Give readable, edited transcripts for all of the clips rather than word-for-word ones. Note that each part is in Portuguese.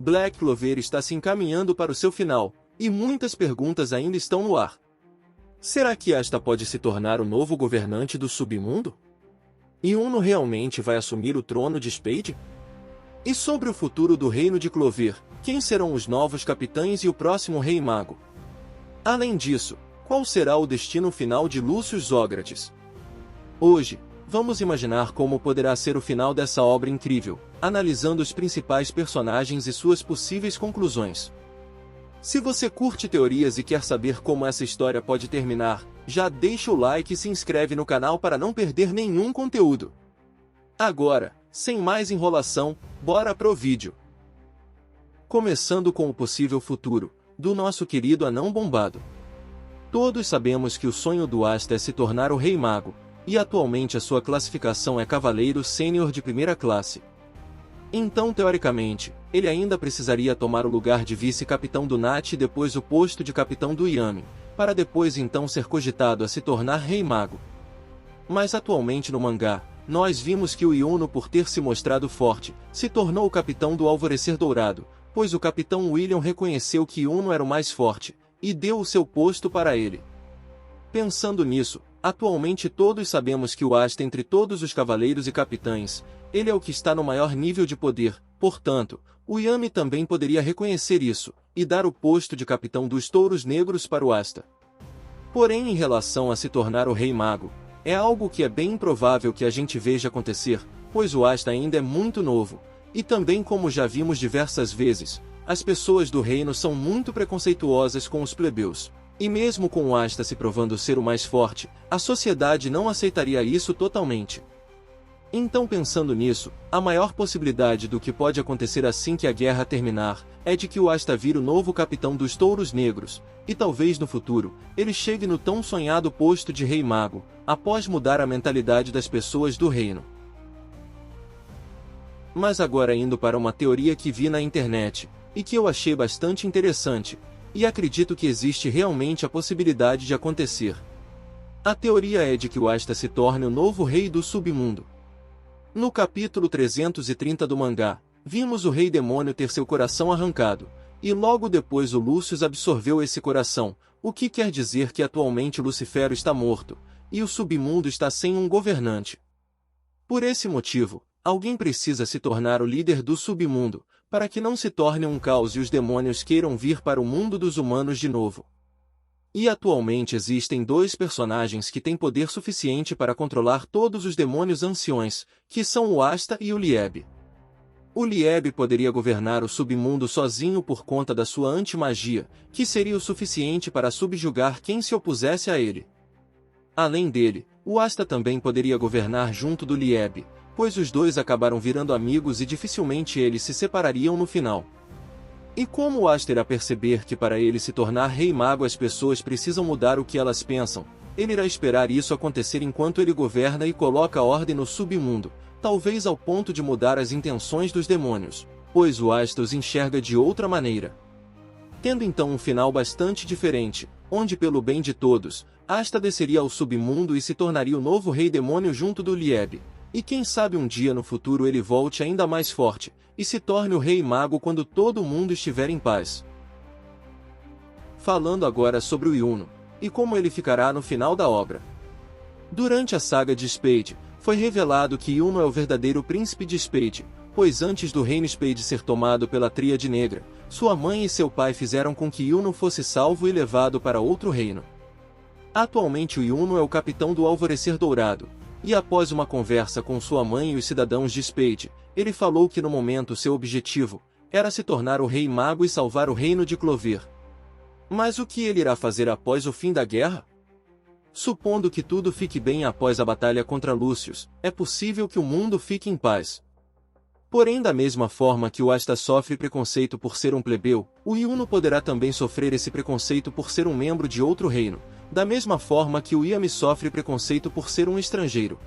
Black Clover está se encaminhando para o seu final, e muitas perguntas ainda estão no ar. Será que Asta pode se tornar o novo governante do submundo? Yuno realmente vai assumir o trono de Spade? E sobre o futuro do reino de Clover, quem serão os novos capitães e o próximo rei mago? Além disso, qual será o destino final de Lucius Zógrates? Hoje, vamos imaginar como poderá ser o final dessa obra incrível, analisando os principais personagens e suas possíveis conclusões. Se você curte teorias e quer saber como essa história pode terminar, já deixa o like e se inscreve no canal para não perder nenhum conteúdo. Agora, sem mais enrolação, bora pro vídeo. Começando com o possível futuro do nosso querido anão bombado. Todos sabemos que o sonho do Asta é se tornar o Rei Mago, e atualmente a sua classificação é Cavaleiro Sênior de primeira classe. Então, teoricamente, ele ainda precisaria tomar o lugar de vice-capitão do Nat e depois o posto de capitão do Yami, para depois então ser cogitado a se tornar Rei Mago. Mas atualmente no mangá, nós vimos que o Yuno, por ter se mostrado forte, se tornou o capitão do Alvorecer Dourado, pois o capitão William reconheceu que Yuno era o mais forte, e deu o seu posto para ele. Pensando nisso, atualmente todos sabemos que o Asta entre todos os cavaleiros e capitães, ele é o que está no maior nível de poder, portanto, o Yami também poderia reconhecer isso, e dar o posto de capitão dos Touros Negros para o Asta. Porém, em relação a se tornar o Rei Mago, é algo que é bem improvável que a gente veja acontecer, pois o Asta ainda é muito novo, e também como já vimos diversas vezes, as pessoas do reino são muito preconceituosas com os plebeus. E mesmo com o Asta se provando ser o mais forte, a sociedade não aceitaria isso totalmente. Então, pensando nisso, a maior possibilidade do que pode acontecer assim que a guerra terminar, é de que o Asta vire o novo capitão dos Touros Negros, e talvez no futuro, ele chegue no tão sonhado posto de Rei Mago, após mudar a mentalidade das pessoas do reino. Mas agora indo para uma teoria que vi na internet, e que eu achei bastante interessante, e acredito que existe realmente a possibilidade de acontecer. A teoria é de que o Asta se torne o novo rei do submundo. No capítulo 330 do mangá, vimos o Rei Demônio ter seu coração arrancado, e logo depois o Lucius absorveu esse coração, o que quer dizer que atualmente Lucifero está morto, e o submundo está sem um governante. Por esse motivo, alguém precisa se tornar o líder do submundo, para que não se torne um caos e os demônios queiram vir para o mundo dos humanos de novo. E atualmente existem dois personagens que têm poder suficiente para controlar todos os demônios anciões, que são o Asta e o Lieb. O Lieb poderia governar o submundo sozinho por conta da sua anti-magia, que seria o suficiente para subjugar quem se opusesse a ele. Além dele, o Asta também poderia governar junto do Lieb, pois os dois acabaram virando amigos e dificilmente eles se separariam no final. E como o Asta irá perceber que para ele se tornar Rei Mago as pessoas precisam mudar o que elas pensam, ele irá esperar isso acontecer enquanto ele governa e coloca ordem no submundo, talvez ao ponto de mudar as intenções dos demônios, pois o Asta os enxerga de outra maneira. Tendo então um final bastante diferente, onde pelo bem de todos, Asta desceria ao submundo e se tornaria o novo Rei Demônio junto do Lieb. E quem sabe um dia no futuro ele volte ainda mais forte, e se torne o Rei Mago quando todo mundo estiver em paz. Falando agora sobre o Yuno, e como ele ficará no final da obra. Durante a saga de Spade, foi revelado que Yuno é o verdadeiro príncipe de Spade, pois antes do reino Spade ser tomado pela Tríade Negra, sua mãe e seu pai fizeram com que Yuno fosse salvo e levado para outro reino. Atualmente o Yuno é o capitão do Alvorecer Dourado, e após uma conversa com sua mãe e os cidadãos de Spade, ele falou que no momento seu objetivo era se tornar o Rei Mago e salvar o reino de Clover. Mas o que ele irá fazer após o fim da guerra? Supondo que tudo fique bem após a batalha contra Lucius, é possível que o mundo fique em paz. Porém, da mesma forma que o Asta sofre preconceito por ser um plebeu, o Yuno poderá também sofrer esse preconceito por ser um membro de outro reino, da mesma forma que o Yami sofre preconceito por ser um estrangeiro.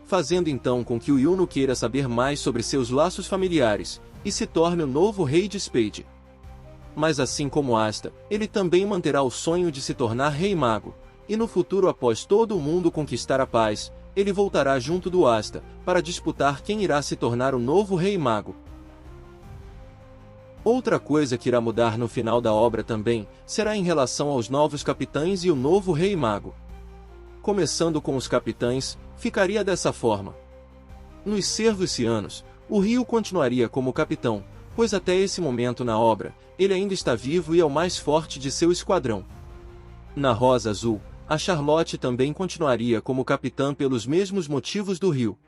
Fazendo então com que o Yuno queira saber mais sobre seus laços familiares, e se torne o novo rei de Spade. Mas assim como Asta, ele também manterá o sonho de se tornar Rei Mago, e no futuro após todo o mundo conquistar a paz, ele voltará junto do Asta, para disputar quem irá se tornar o novo Rei Mago. Outra coisa que irá mudar no final da obra também, será em relação aos novos capitães e o novo Rei Mago. Começando com os capitães, ficaria dessa forma. Nos servos cianos, o Rio continuaria como capitão, pois até esse momento na obra, ele ainda está vivo e é o mais forte de seu esquadrão. Na Rosa Azul, a Charlotte também continuaria como capitã pelos mesmos motivos do Rio.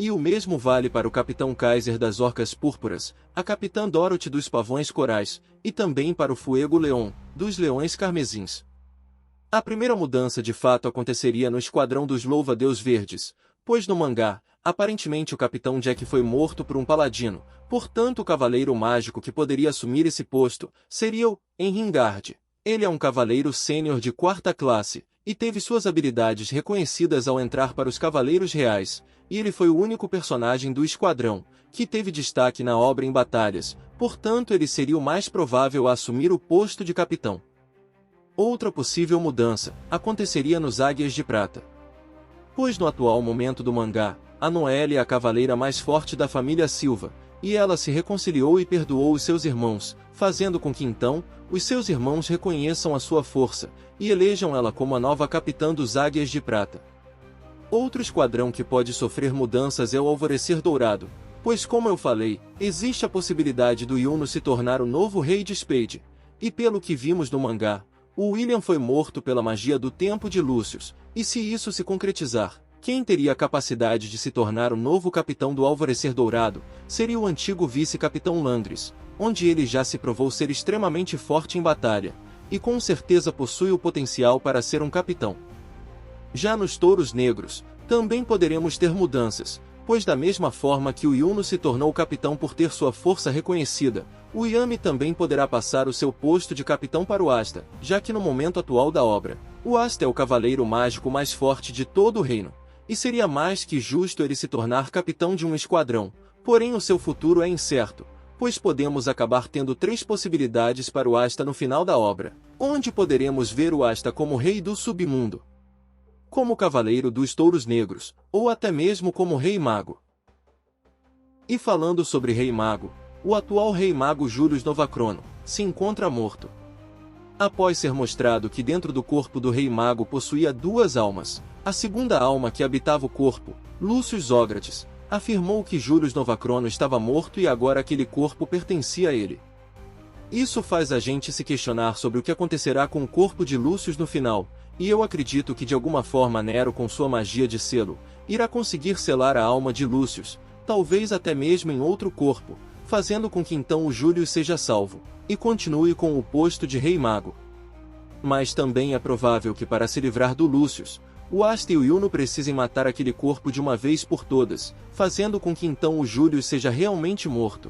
E o mesmo vale para o Capitão Kaiser das Orcas Púrpuras, a Capitã Dorothy dos Pavões Corais, e também para o Fuego Leon, dos Leões Carmesins. A primeira mudança de fato aconteceria no Esquadrão dos Louva-a-Deus Verdes, pois no mangá, aparentemente o Capitão Jack foi morto por um paladino, portanto o Cavaleiro Mágico que poderia assumir esse posto seria o Enringard. Ele é um cavaleiro sênior de 4ª classe, e teve suas habilidades reconhecidas ao entrar para os Cavaleiros Reais, e ele foi o único personagem do esquadrão que teve destaque na obra em batalhas, portanto ele seria o mais provável a assumir o posto de capitão. Outra possível mudança aconteceria nos Águias de Prata. Pois no atual momento do mangá, a Noelle é a cavaleira mais forte da família Silva, e ela se reconciliou e perdoou os seus irmãos, fazendo com que então, os seus irmãos reconheçam a sua força, e elejam ela como a nova capitã dos Águias de Prata. Outro esquadrão que pode sofrer mudanças é o Alvorecer Dourado, pois como eu falei, existe a possibilidade do Yuno se tornar o novo Rei de Spade, e pelo que vimos no mangá, o William foi morto pela magia do tempo de Lucius, e se isso se concretizar, quem teria a capacidade de se tornar o novo capitão do Alvorecer Dourado, seria o antigo vice-capitão Landris, onde ele já se provou ser extremamente forte em batalha, e com certeza possui o potencial para ser um capitão. Já nos Touros Negros, também poderemos ter mudanças, pois da mesma forma que o Yuno se tornou capitão por ter sua força reconhecida, o Yami também poderá passar o seu posto de capitão para o Asta, já que no momento atual da obra, o Asta é o cavaleiro mágico mais forte de todo o reino, e seria mais que justo ele se tornar capitão de um esquadrão, porém o seu futuro é incerto, pois podemos acabar tendo 3 possibilidades para o Asta no final da obra, onde poderemos ver o Asta como rei do submundo, como cavaleiro dos Touros Negros, ou até mesmo como Rei Mago. E falando sobre Rei Mago, o atual Rei Mago Julius Novacrono se encontra morto. Após ser mostrado que dentro do corpo do Rei Mago possuía 2 almas, a segunda alma que habitava o corpo, Lucius Zógrates, afirmou que Julius Novacrono estava morto e agora aquele corpo pertencia a ele. Isso faz a gente se questionar sobre o que acontecerá com o corpo de Lucius no final, e eu acredito que de alguma forma Nero com sua magia de selo, irá conseguir selar a alma de Lucius, talvez até mesmo em outro corpo, fazendo com que então o Julius seja salvo, e continue com o posto de Rei Mago. Mas também é provável que para se livrar do Lucius, o Asta e o Yuno precisem matar aquele corpo de uma vez por todas, fazendo com que então o Julius seja realmente morto.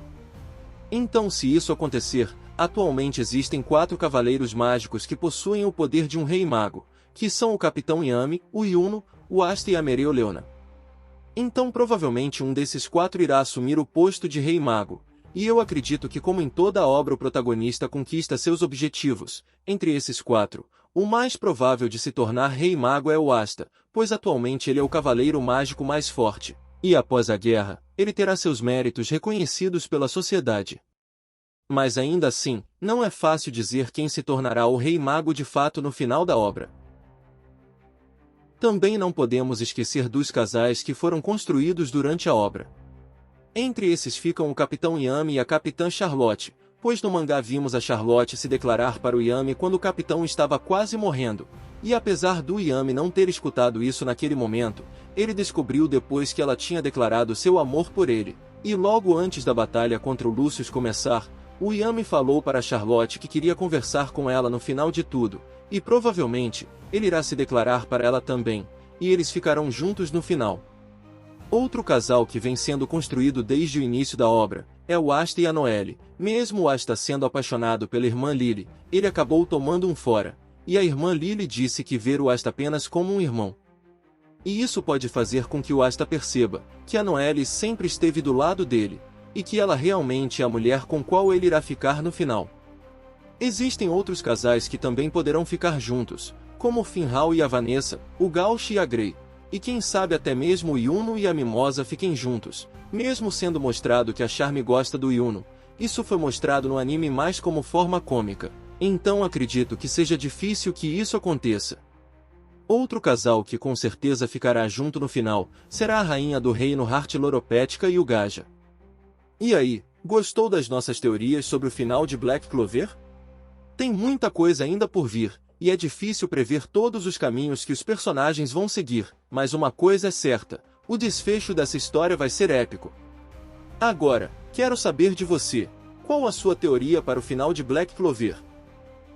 Então se isso acontecer, atualmente existem 4 cavaleiros mágicos que possuem o poder de um Rei Mago, que são o Capitão Yami, o Yuno, o Asta e a Mereoleona. Então provavelmente um desses 4 irá assumir o posto de Rei Mago, e eu acredito que como em toda a obra o protagonista conquista seus objetivos, entre esses 4, o mais provável de se tornar Rei Mago é o Asta, pois atualmente ele é o cavaleiro mágico mais forte, e após a guerra, ele terá seus méritos reconhecidos pela sociedade. Mas ainda assim, não é fácil dizer quem se tornará o Rei Mago de fato no final da obra. Também não podemos esquecer dos casais que foram construídos durante a obra. Entre esses ficam o Capitão Yami e a Capitã Charlotte, pois no mangá vimos a Charlotte se declarar para o Yami quando o capitão estava quase morrendo, e apesar do Yami não ter escutado isso naquele momento, ele descobriu depois que ela tinha declarado seu amor por ele, e logo antes da batalha contra o Lucius começar, o Yami falou para Charlotte que queria conversar com ela no final de tudo, e provavelmente, ele irá se declarar para ela também, e eles ficarão juntos no final. Outro casal que vem sendo construído desde o início da obra, é o Asta e a Noelle. Mesmo o Asta sendo apaixonado pela irmã Lily, ele acabou tomando um fora, e a irmã Lily disse que vê o Asta apenas como um irmão. E isso pode fazer com que o Asta perceba, que a Noelle sempre esteve do lado dele, e que ela realmente é a mulher com qual ele irá ficar no final. Existem outros casais que também poderão ficar juntos, como o Finral e a Vanessa, o Gauch e a Grey, e quem sabe até mesmo o Yuno e a Mimosa fiquem juntos, mesmo sendo mostrado que a Charme gosta do Yuno, isso foi mostrado no anime mais como forma cômica, então acredito que seja difícil que isso aconteça. Outro casal que com certeza ficará junto no final, será a rainha do reino Heart Loropética e o Gaja. E aí, gostou das nossas teorias sobre o final de Black Clover? Tem muita coisa ainda por vir, e é difícil prever todos os caminhos que os personagens vão seguir, mas uma coisa é certa, o desfecho dessa história vai ser épico. Agora, quero saber de você, qual a sua teoria para o final de Black Clover?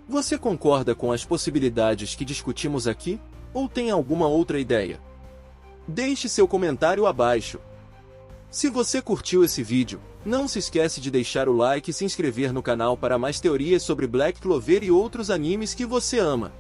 Você concorda com as possibilidades que discutimos aqui, ou tem alguma outra ideia? Deixe seu comentário abaixo. Se você curtiu esse vídeo, não se esquece de deixar o like e se inscrever no canal para mais teorias sobre Black Clover e outros animes que você ama.